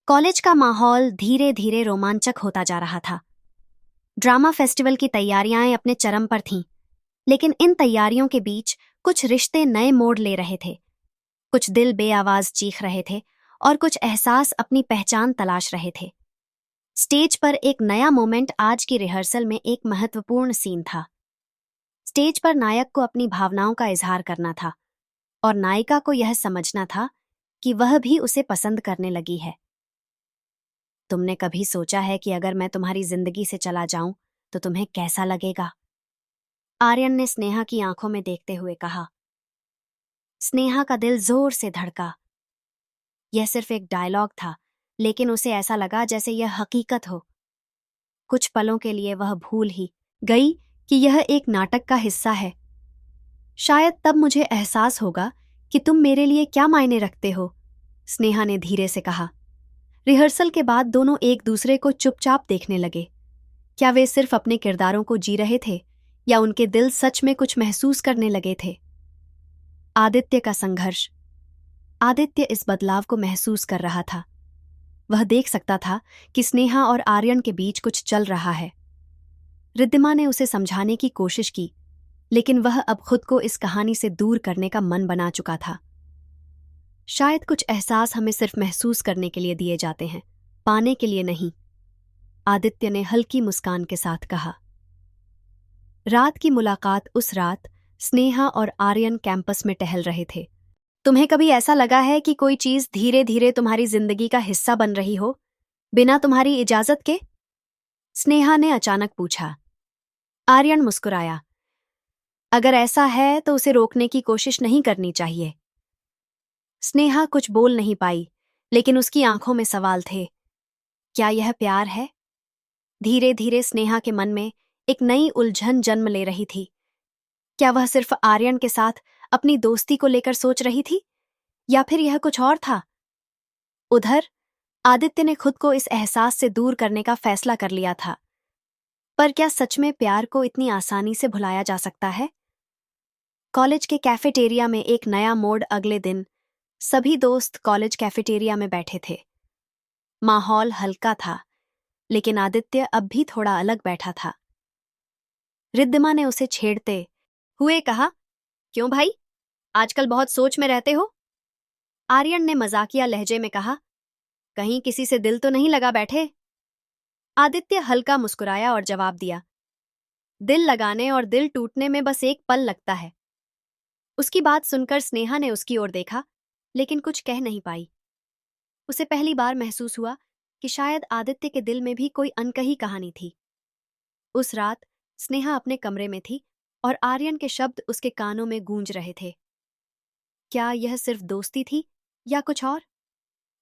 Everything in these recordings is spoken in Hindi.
कॉलेज का माहौल धीरे धीरे रोमांचक होता जा रहा था। ड्रामा फेस्टिवल की तैयारियां अपने चरम पर थीं, लेकिन इन तैयारियों के बीच कुछ रिश्ते नए मोड़ ले रहे थे। कुछ दिल बेआवाज चीख रहे थे और कुछ एहसास अपनी पहचान तलाश रहे थे। स्टेज पर एक नया मोमेंट आज की रिहर्सल में एक महत्वपूर्ण सीन था। स्टेज पर नायक को अपनी भावनाओं का इजहार करना था और नायिका को यह समझना था कि वह भी उसे पसंद करने लगी है। तुमने कभी सोचा है कि अगर मैं तुम्हारी जिंदगी से चला जाऊं तो तुम्हें कैसा लगेगा? आर्यन ने स्नेहा की आंखों में देखते हुए कहा। स्नेहा का दिल जोर से धड़का। यह सिर्फ एक डायलॉग था, लेकिन उसे ऐसा लगा जैसे यह हकीकत हो। कुछ पलों के लिए वह भूल ही गई कि यह एक नाटक का हिस्सा है। शायद तब मुझे एहसास होगा कि तुम मेरे लिए क्या मायने रखते हो, स्नेहा ने धीरे से कहा। रिहर्सल के बाद दोनों एक दूसरे को चुपचाप देखने लगे। क्या वे सिर्फ अपने किरदारों को जी रहे थे या उनके दिल सच में कुछ महसूस करने लगे थे? आदित्य का संघर्ष। आदित्य इस बदलाव को महसूस कर रहा था। वह देख सकता था कि स्नेहा और आर्यन के बीच कुछ चल रहा है। रिद्धिमा ने उसे समझाने की कोशिश की, लेकिन वह अब खुद को इस कहानी से दूर करने का मन बना चुका था। शायद कुछ एहसास हमें सिर्फ महसूस करने के लिए दिए जाते हैं, पाने के लिए नहीं, आदित्य ने हल्की मुस्कान के साथ कहा। रात की मुलाकात। उस रात स्नेहा और आर्यन कैंपस में टहल रहे थे। तुम्हें कभी ऐसा लगा है कि कोई चीज धीरे धीरे तुम्हारी जिंदगी का हिस्सा बन रही हो, बिना तुम्हारी इजाजत के? स्नेहा ने अचानक पूछा। आर्यन मुस्कुराया। अगर ऐसा है तो उसे रोकने की कोशिश नहीं करनी चाहिए। स्नेहा कुछ बोल नहीं पाई, लेकिन उसकी आंखों में सवाल थे। क्या यह प्यार है? धीरे धीरे स्नेहा के मन में एक नई उलझन जन्म ले रही थी। क्या वह सिर्फ आर्यन के साथ अपनी दोस्ती को लेकर सोच रही थी, या फिर यह कुछ और था? उधर आदित्य ने खुद को इस एहसास से दूर करने का फैसला कर लिया था। पर क्या सच में प्यार को इतनी आसानी से भुलाया जा सकता है? कॉलेज के कैफेटेरिया में एक नया मोड़। अगले दिन सभी दोस्त कॉलेज कैफेटेरिया में बैठे थे। माहौल हल्का था, लेकिन आदित्य अब भी थोड़ा अलग बैठा था। रिद्धिमा ने उसे छेड़ते हुए कहा, क्यों भाई, आजकल बहुत सोच में रहते हो? आर्यन ने मजाकिया लहजे में कहा, कहीं किसी से दिल तो नहीं लगा बैठे? आदित्य हल्का मुस्कुराया और जवाब दिया, दिल लगाने और दिल टूटने में बस एक पल लगता है। उसकी बात सुनकर स्नेहा ने उसकी ओर देखा, लेकिन कुछ कह नहीं पाई। उसे पहली बार महसूस हुआ कि शायद आदित्य के दिल में भी कोई अनकही कहानी थी। उस रात स्नेहा अपने कमरे में थी और आर्यन के शब्द उसके कानों में गूंज रहे थे। क्या यह सिर्फ दोस्ती थी या कुछ और?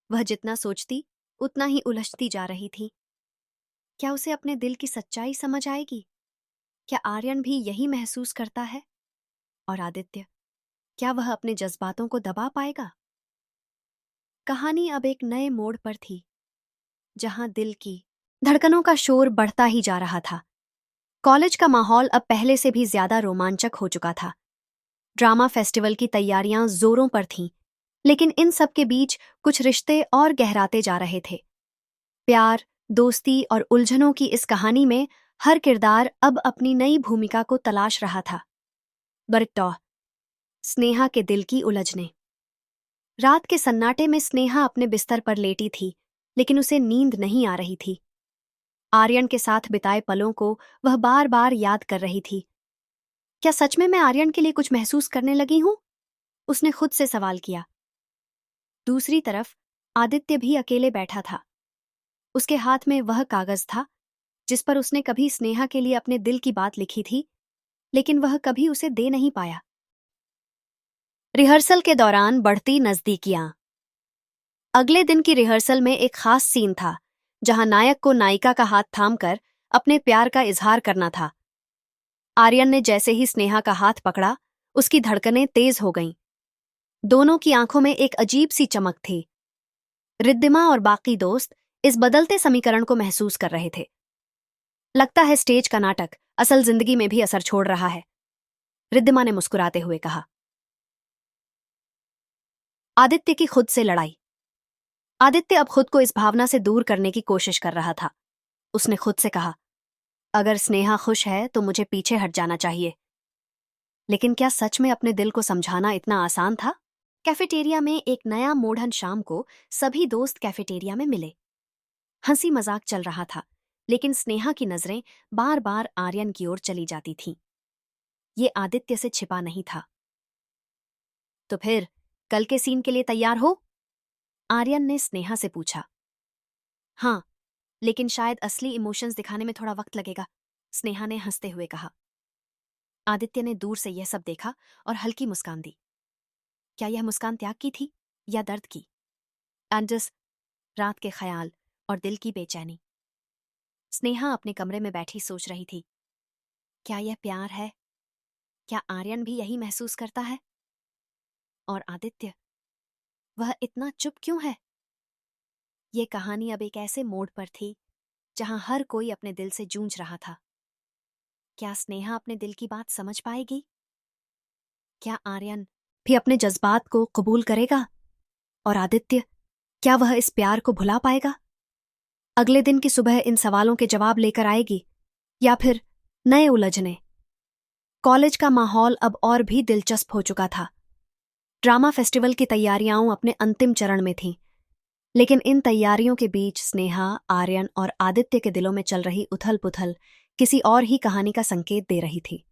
वह जितना सोचती उतना ही उलझती जा रही थी। क्या उसे अपने दिल की सच्चाई समझ आएगी? क्या आर्यन भी यही महसूस करता है? और आदित्य, क्या वह अपने जज्बातों को दबा पाएगा? कहानी अब एक नए मोड़ पर थी, जहां दिल की धड़कनों का शोर बढ़ता ही जा रहा था। कॉलेज का माहौल अब पहले से भी ज्यादा रोमांचक हो चुका था। ड्रामा फेस्टिवल की तैयारियां जोरों पर थीं, लेकिन इन सब के बीच कुछ रिश्ते और गहराते जा रहे थे। प्यार, दोस्ती और उलझनों की इस कहानी में हर किरदार अब अपनी नई भूमिका को तलाश रहा था। बरटॉ। स्नेहा के दिल की उलझने। रात के सन्नाटे में स्नेहा अपने बिस्तर पर लेटी थी, लेकिन उसे नींद नहीं आ रही थी। आर्यन के साथ बिताए पलों को वह बार बार याद कर रही थी। क्या सच में मैं आर्यन के लिए कुछ महसूस करने लगी हूं? उसने खुद से सवाल किया। दूसरी तरफ आदित्य भी अकेले बैठा था। उसके हाथ में वह कागज था जिस पर उसने कभी स्नेहा के लिए अपने दिल की बात लिखी थी, लेकिन वह कभी उसे दे नहीं पाया। रिहर्सल के दौरान बढ़ती नजदीकियां। अगले दिन की रिहर्सल में एक खास सीन था, जहां नायक को नायिका का हाथ थामकर अपने प्यार का इजहार करना था। आर्यन ने जैसे ही स्नेहा का हाथ पकड़ा, उसकी धड़कनें तेज हो गईं। दोनों की आंखों में एक अजीब सी चमक थी। रिद्धिमा और बाकी दोस्त इस बदलते समीकरण को महसूस कर रहे थे। लगता है स्टेज का नाटक असल जिंदगी में भी असर छोड़ रहा है, रिद्धिमा ने मुस्कुराते हुए कहा। आदित्य की खुद से लड़ाई। आदित्य अब खुद को इस भावना से दूर करने की कोशिश कर रहा था। उसने खुद से कहा, अगर स्नेहा खुश है तो मुझे पीछे हट जाना चाहिए। लेकिन क्या सच में अपने दिल को समझाना इतना आसान था? कैफेटेरिया में एक नया मोढ़न शाम को सभी दोस्त कैफेटेरिया में मिले। हंसी मजाक चल रहा था, लेकिन स्नेहा की नजरें बार बार आर्यन की ओर चली जाती थीं। ये आदित्य से छिपा नहीं था। तो फिर कल के सीन के लिए तैयार हो? आर्यन ने स्नेहा से पूछा। हाँ, लेकिन शायद असली इमोशंस दिखाने में थोड़ा वक्त लगेगा, स्नेहा ने हंसते हुए कहा। आदित्य ने दूर से यह सब देखा और हल्की मुस्कान दी। क्या यह मुस्कान त्याग की थी या दर्द की? एंडस, रात के ख्याल और दिल की बेचैनी। स्नेहा अपने कमरे में बैठी सोच रही थी, क्या यह प्यार है? क्या आर्यन भी यही महसूस करता है? और आदित्य, वह इतना चुप क्यों है? ये कहानी अब एक ऐसे मोड़ पर थी जहां हर कोई अपने दिल से जूझ रहा था। क्या स्नेहा अपने दिल की बात समझ पाएगी? क्या आर्यन भी अपने जज्बात को कबूल करेगा? और आदित्य, क्या वह इस प्यार को भुला पाएगा? अगले दिन की सुबह इन सवालों के जवाब लेकर आएगी, या फिर नए उलझने? कॉलेज का माहौल अब और भी दिलचस्प हो चुका था। ड्रामा फेस्टिवल की तैयारियां अपने अंतिम चरण में थीं, लेकिन इन तैयारियों के बीच स्नेहा, आर्यन और आदित्य के दिलों में चल रही उथल पुथल किसी और ही कहानी का संकेत दे रही थी।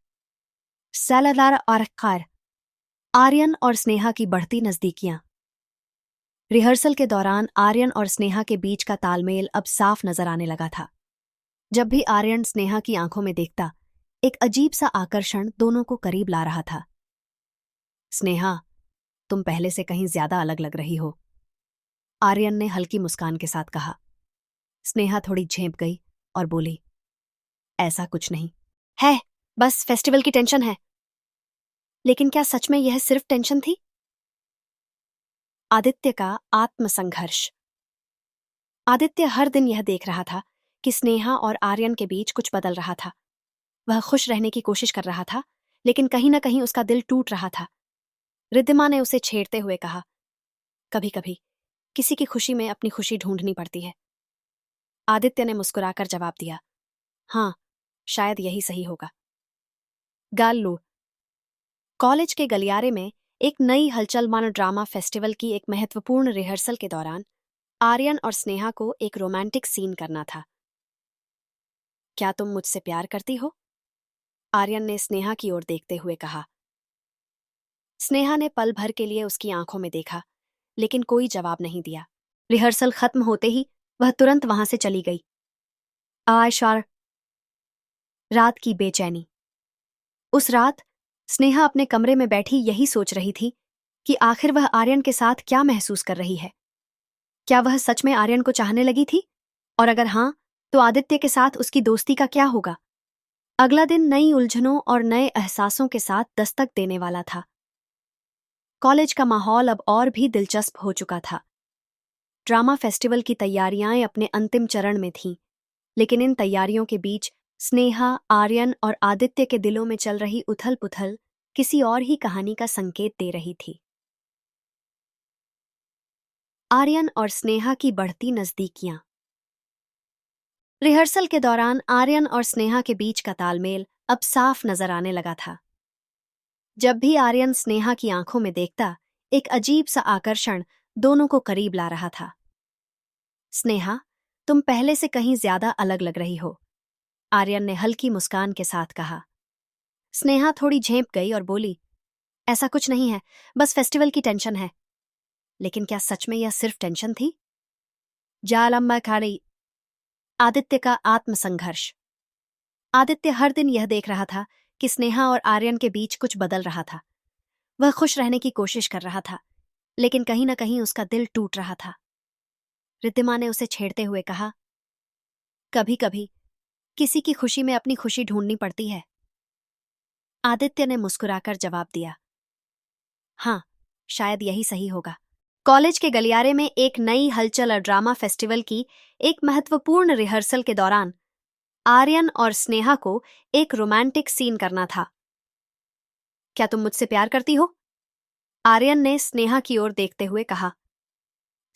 सैलादार और कार, आर्यन और स्नेहा की बढ़ती नजदीकियां। रिहर्सल के दौरान आर्यन और स्नेहा के बीच का तालमेल अब साफ नजर आने लगा था। जब भी आर्यन स्नेहा की आंखों में देखता, एक अजीब सा आकर्षण दोनों को करीब ला रहा था। स्नेहा, तुम पहले से कहीं ज्यादा अलग लग रही हो, आर्यन ने हल्की मुस्कान के साथ कहा। स्नेहा थोड़ी झेंप गई और बोली, ऐसा कुछ नहीं है, बस फेस्टिवल की टेंशन है। लेकिन क्या सच में यह सिर्फ टेंशन थी? आदित्य का आत्मसंघर्ष। आदित्य हर दिन यह देख रहा था कि स्नेहा और आर्यन के बीच कुछ बदल रहा था। वह खुश रहने की कोशिश कर रहा था, लेकिन कहीं न कहीं उसका दिल टूट रहा था। रिद्धिमा ने उसे छेड़ते हुए कहा, कभी कभी किसी की खुशी में अपनी खुशी ढूंढनी पड़ती है। आदित्य ने मुस्कुराकर जवाब दिया, हाँ, शायद यही सही होगा। गाल्लू। कॉलेज के गलियारे में एक नई हलचल मानो ड्रामा फेस्टिवल की एक महत्वपूर्ण रिहर्सल के दौरान आर्यन और स्नेहा को एक रोमांटिक सीन करना था। क्या तुम मुझसे प्यार करती हो? आर्यन ने स्नेहा की ओर देखते हुए कहा। स्नेहा ने पल भर के लिए उसकी आंखों में देखा, लेकिन कोई जवाब नहीं दिया। रिहर्सल खत्म होते ही वह तुरंत वहां से चली गई। आयशार। रात की बेचैनी। उस रात स्नेहा अपने कमरे में बैठी यही सोच रही थी कि आखिर वह आर्यन के साथ क्या महसूस कर रही है। क्या वह सच में आर्यन को चाहने लगी थी? और अगर हां, तो आदित्य के साथ उसकी दोस्ती का क्या होगा? अगला दिन नई उलझनों और नए एहसासों के साथ दस्तक देने वाला था। कॉलेज का माहौल अब और भी दिलचस्प हो चुका था। ड्रामा फेस्टिवल की तैयारियां अपने अंतिम चरण में थीं, लेकिन इन तैयारियों के बीच स्नेहा, आर्यन और आदित्य के दिलों में चल रही उथल पुथल किसी और ही कहानी का संकेत दे रही थी। आर्यन और स्नेहा की बढ़ती नजदीकियां। रिहर्सल के दौरान आर्यन और स्नेहा के बीच का तालमेल अब साफ नजर आने लगा था। जब भी आर्यन स्नेहा की आंखों में देखता, एक अजीब सा आकर्षण दोनों को करीब ला रहा था। स्नेहा, तुम पहले से कहीं ज्यादा अलग लग रही हो, आर्यन ने हल्की मुस्कान के साथ कहा। स्नेहा थोड़ी झेंप गई और बोली, ऐसा कुछ नहीं है, बस फेस्टिवल की टेंशन है। लेकिन क्या सच में यह सिर्फ टेंशन थी? जालम्मा खाड़ी। आदित्य का आत्मसंघर्ष। आदित्य हर दिन यह देख रहा था कि स्नेहा और आर्यन के बीच कुछ बदल रहा था। वह खुश रहने की कोशिश कर रहा था, लेकिन कहीं न कहीं उसका दिल टूट रहा था। रिद्धिमा ने उसे छेड़ते हुए कहा, कभी कभी किसी की खुशी में अपनी खुशी ढूंढनी पड़ती है। आदित्य ने मुस्कुराकर जवाब दिया, हाँ, शायद यही सही होगा। कॉलेज के गलियारे में एक नई हलचल और ड्रामा फेस्टिवल की एक महत्वपूर्ण रिहर्सल के दौरान आर्यन और स्नेहा को एक रोमांटिक सीन करना था। क्या तुम मुझसे प्यार करती हो? आर्यन ने स्नेहा की ओर देखते हुए कहा।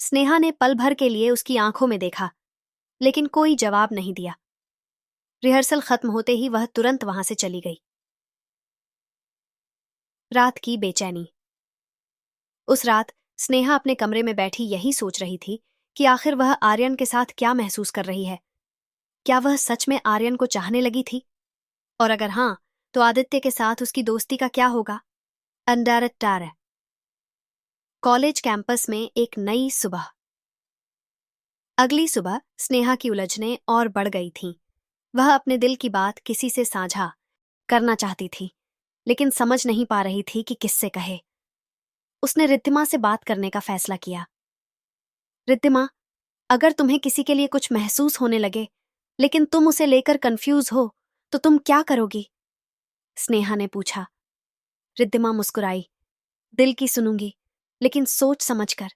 स्नेहा ने पल भर के लिए उसकी आंखों में देखा, लेकिन कोई जवाब नहीं दिया। रिहर्सल खत्म होते ही वह तुरंत वहां से चली गई। रात की बेचैनी। उस रात स्नेहा अपने कमरे में बैठी यही सोच रही थी कि आखिर वह आर्यन के साथ क्या महसूस कर रही है। क्या वह सच में आर्यन को चाहने लगी थी? और अगर हां, तो आदित्य के साथ उसकी दोस्ती का क्या होगा? अंडारटार। कॉलेज कैंपस में एक नई सुबह। अगली सुबह स्नेहा की उलझनें और बढ़ गई थीं। वह अपने दिल की बात किसी से साझा करना चाहती थी, लेकिन समझ नहीं पा रही थी कि किससे कहे। उसने रिद्धिमा से बात करने का फैसला किया। रिद्धिमा, अगर तुम्हें किसी के लिए कुछ महसूस होने लगे, लेकिन तुम उसे लेकर कंफ्यूज हो, तो तुम क्या करोगी? स्नेहा ने पूछा। रिद्धिमा मुस्कुराई। दिल की सुनूंगी, लेकिन सोच समझकर।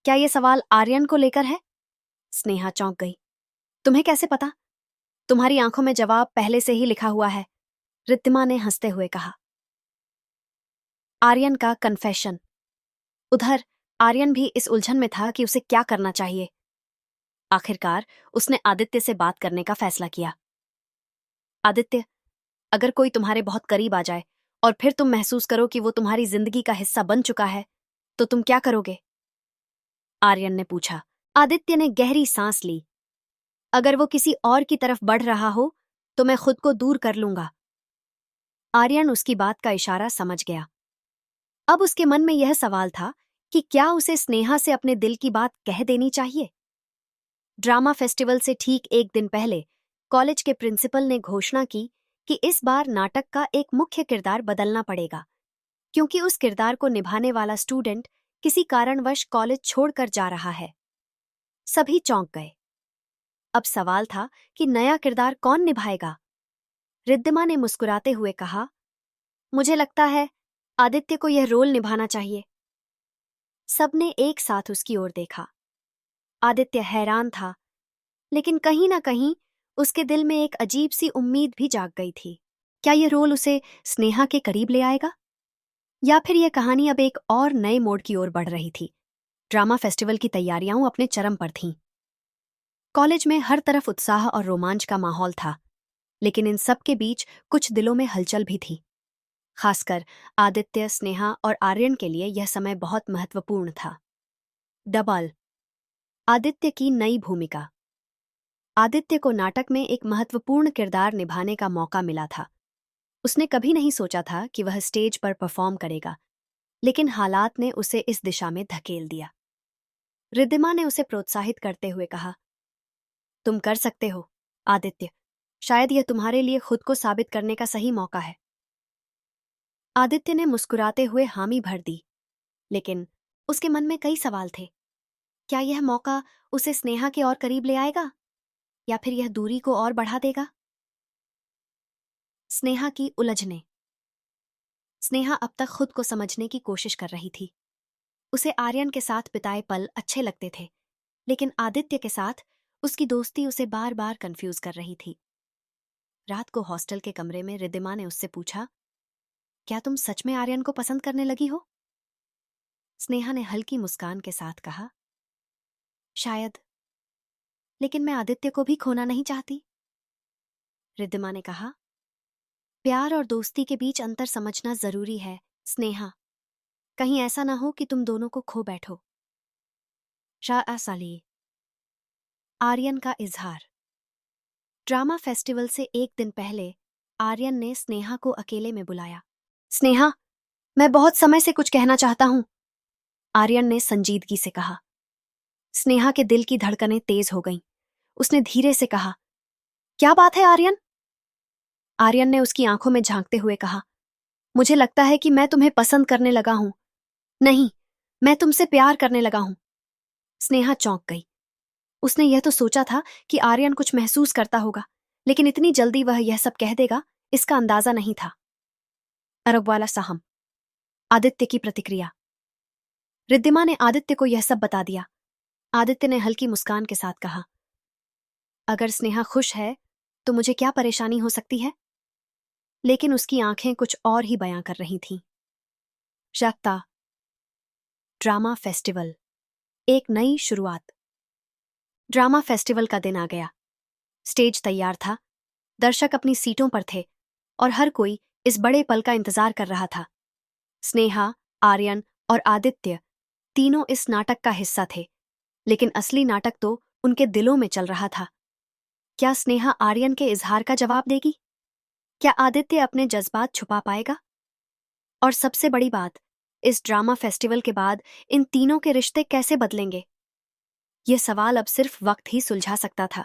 क्या यह सवाल आर्यन को लेकर है? स्नेहा चौंक गई। तुम्हें कैसे पता? तुम्हारी आंखों में जवाब पहले से ही लिखा हुआ है, रिद्धिमा ने हंसते हुए कहा। आर्यन का कन्फेशन। उधर आर्यन भी इस उलझन में था कि उसे क्या करना चाहिए। आखिरकार उसने आदित्य से बात करने का फैसला किया। आदित्य, अगर कोई तुम्हारे बहुत करीब आ जाए और फिर तुम महसूस करो कि वो तुम्हारी जिंदगी का हिस्सा बन चुका है, तो तुम क्या करोगे? आर्यन ने पूछा। आदित्य ने गहरी सांस ली। अगर वो किसी और की तरफ बढ़ रहा हो, तो मैं खुद को दूर कर लूंगा। आर्यन उसकी बात का इशारा समझ गया। अब उसके मन में यह सवाल था कि क्या उसे स्नेहा से अपने दिल की बात कह देनी चाहिए? ड्रामा फेस्टिवल से ठीक एक दिन पहले कॉलेज के प्रिंसिपल ने घोषणा की कि इस बार नाटक का एक मुख्य किरदार बदलना पड़ेगा, क्योंकि उस किरदार को निभाने वाला स्टूडेंट किसी कारणवश कॉलेज छोड़कर जा रहा है। सभी चौंक गए। अब सवाल था कि नया किरदार कौन निभाएगा? रिद्धिमा ने मुस्कुराते हुए कहा, मुझे लगता है आदित्य को यह रोल निभाना चाहिए। सबने एक साथ उसकी ओर देखा। आदित्य हैरान था, लेकिन कहीं ना कहीं उसके दिल में एक अजीब सी उम्मीद भी जाग गई थी। क्या यह रोल उसे स्नेहा के करीब ले आएगा? या फिर यह कहानी अब एक और नए मोड़ की ओर बढ़ रही थी? ड्रामा फेस्टिवल की तैयारियां अपने चरम पर थीं। कॉलेज में हर तरफ उत्साह और रोमांच का माहौल था, लेकिन इन सब के बीच कुछ दिलों में हलचल भी थी। खासकर आदित्य, स्नेहा और आर्यन के लिए यह समय बहुत महत्वपूर्ण था। डबल। आदित्य की नई भूमिका। आदित्य को नाटक में एक महत्वपूर्ण किरदार निभाने का मौका मिला था। उसने कभी नहीं सोचा था कि वह स्टेज पर परफॉर्म करेगा, लेकिन हालात ने उसे इस दिशा में धकेल दिया। रिद्धिमा ने उसे प्रोत्साहित करते हुए कहा, तुम कर सकते हो, आदित्य। शायद यह तुम्हारे लिए खुद को साबित करने का सही मौका है। आदित्य ने मुस्कुराते हुए हामी भर दी, लेकिन उसके मन में कई सवाल थे। क्या यह मौका उसे स्नेहा के और करीब ले आएगा, या फिर यह दूरी को और बढ़ा देगा? स्नेहा की उलझने। स्नेहा अब तक खुद को समझने की कोशिश कर रही थी। उसे आर्यन के साथ बिताए पल अच्छे लगते थे, लेकिन आदित्य के साथ उसकी दोस्ती उसे बार बार कंफ्यूज कर रही थी। रात को हॉस्टल के कमरे में रिद्धिमा ने उससे पूछा, क्या तुम सच में आर्यन को पसंद करने लगी हो? स्नेहा ने हल्की मुस्कान के साथ कहा, शायद, लेकिन मैं आदित्य को भी खोना नहीं चाहती। रिद्धिमा ने कहा, प्यार और दोस्ती के बीच अंतर समझना जरूरी है, स्नेहा। कहीं ऐसा ना हो कि तुम दोनों को खो बैठो। शाह साली। आर्यन का इजहार। ड्रामा फेस्टिवल से एक दिन पहले आर्यन ने स्नेहा को अकेले में बुलाया। स्नेहा, मैं बहुत समय से कुछ कहना चाहता हूं, आर्यन ने संजीदगी से कहा। स्नेहा के दिल की धड़कनें तेज हो गईं। उसने धीरे से कहा, क्या बात है आर्यन? आर्यन ने उसकी आंखों में झांकते हुए कहा, मुझे लगता है कि मैं तुम्हें पसंद करने लगा हूं। नहीं, मैं तुमसे प्यार करने लगा हूं। स्नेहा चौंक गई। उसने यह तो सोचा था कि आर्यन कुछ महसूस करता होगा, लेकिन इतनी जल्दी वह यह सब कह देगा, इसका अंदाजा नहीं था। अरबवाला साहम। आदित्य की प्रतिक्रिया। रिद्धिमा ने आदित्य को यह सब बता दिया। आदित्य ने हल्की मुस्कान के साथ कहा, अगर स्नेहा खुश है तो मुझे क्या परेशानी हो सकती है? लेकिन उसकी आंखें कुछ और ही बयां कर रही थीं। शक्ता। Drama festival. एक नई शुरुआत। ड्रामा फेस्टिवल का दिन आ गया। स्टेज तैयार था, दर्शक अपनी सीटों पर थे और हर कोई इस बड़े पल का इंतजार कर रहा था। स्नेहा, आर्यन और आदित्य तीनों इस नाटक का हिस्सा थे, लेकिन असली नाटक तो उनके दिलों में चल रहा था। क्या स्नेहा आर्यन के इजहार का जवाब देगी? क्या आदित्य अपने जज्बात छुपा पाएगा? और सबसे बड़ी बात, इस ड्रामा फेस्टिवल के बाद इन तीनों के रिश्ते कैसे बदलेंगे? ये सवाल अब सिर्फ वक्त ही सुलझा सकता था।